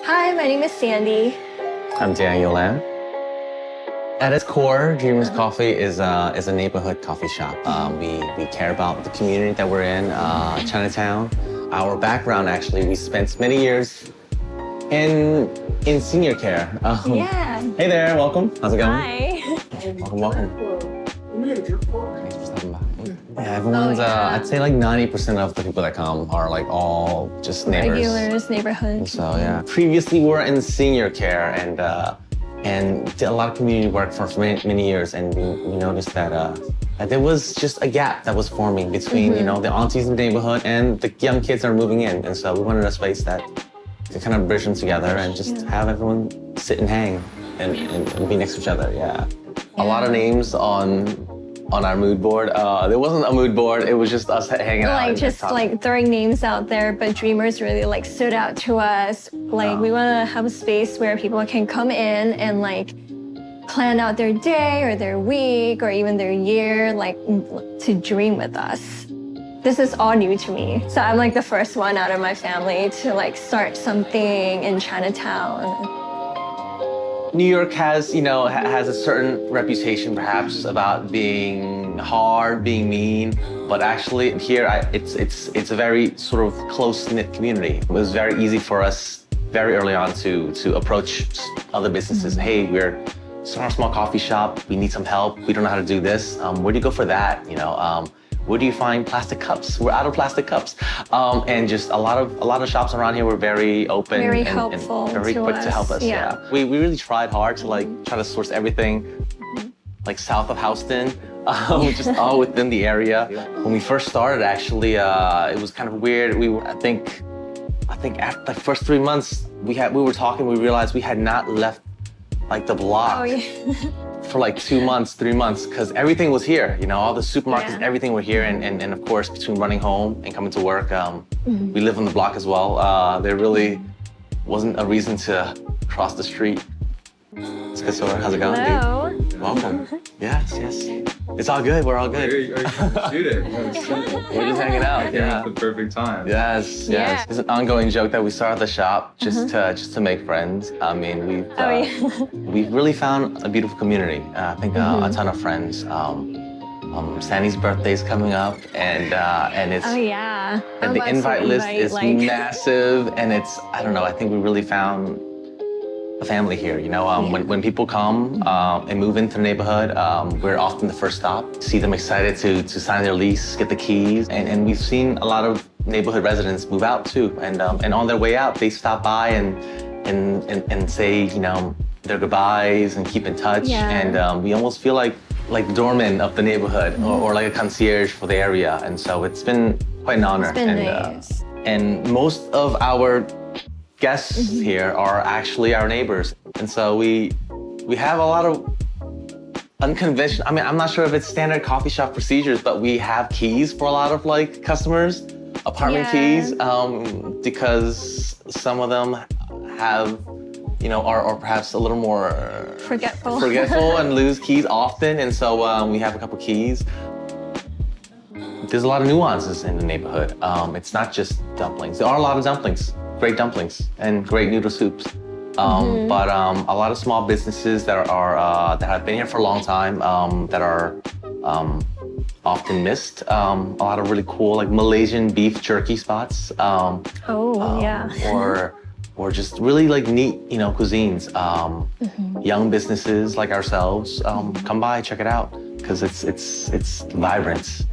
Hi, my name is Sandy. I'm Daniel Lam. At its core, Dreamers Coffee is a neighborhood coffee shop. We care about the community that we're in, Chinatown. Our background, actually, we spent many years in senior care. Yeah. Hey there, welcome. How's it going? Hi. Welcome. Thanks for stopping by. Yeah, everyone's, I'd say like 90% of the people that come are like all just neighbors. Regulars, neighborhood. So yeah. Previously, we were in senior care and did a lot of community work for many years, and we noticed that there was just a gap that was forming between you know, the aunties in the neighborhood and the young kids that are moving in, and so we wanted a space that to kind of bridge them together and just have everyone sit and hang and be next to each other. Yeah. A lot of names on our mood board. There wasn't a mood board, it was just us hanging out. Like just like throwing names out there, but Dreamers really like stood out to us. Like we want to have a space where people can come in and like plan out their day or their week or even their year, like to dream with us. This is all new to me. So I'm like the first one out of my family to like start something in Chinatown. New York has, you know, has a certain reputation perhaps about being hard, being mean, but actually here it's a very sort of close-knit community. It was very easy for us very early on to approach other businesses. Hey, we're starting a small coffee shop, we need some help, we don't know how to do this. Where do you go for that? You know, where do you find plastic cups? We're out of plastic cups. And just a lot of shops around here were very open Very and helpful very quick to help us. Yeah. We really tried hard to like try to source everything like south of Houston, just all within the area. When we first started, actually, it was kind of weird. I think after the first 3 months, we were talking, we realized we had not left like the block. For like 2 months, 3 months, because everything was here. You know, all the supermarkets, everything were here. And of course, between running home and coming to work, we live on the block as well. There really wasn't a reason to cross the street. It's good, Sora. How's it going, Hello. dude? Welcome. Yes. It's all good. We're all good. Are you shooting? We're just hanging out. Yeah. The perfect time. Yes. Yeah. It's an ongoing joke that we started the shop just to make friends. I mean, we've really found a beautiful community. I think a ton of friends. Sandy's birthday's coming up, and it's and the invite list is massive, and it's I don't know. I think we really found a family here, you know. When people come and move into the neighborhood, we're often the first stop. See them excited to sign their lease, get the keys, and we've seen a lot of neighborhood residents move out too. And on their way out, they stop by and say, you know, their goodbyes and keep in touch. And we almost feel like the doorman of the neighborhood or like a concierge for the area. And so it's been quite an honor. It's been nice. And most of our guests here are actually our neighbors. And so we have a lot of unconventional, I mean, I'm not sure if it's standard coffee shop procedures, but we have keys for a lot of like customers, apartment keys, because some of them have, you know, are perhaps a little more forgetful and lose keys often. And so we have a couple keys. There's a lot of nuances in the neighborhood. It's not just dumplings. There are a lot of dumplings. Great dumplings and great noodle soups, but a lot of small businesses that that have been here for a long time that are often missed. A lot of really cool like Malaysian beef jerky spots. Or just really like neat, you know, cuisines. Young businesses like ourselves, come by, check it out, because it's vibrant.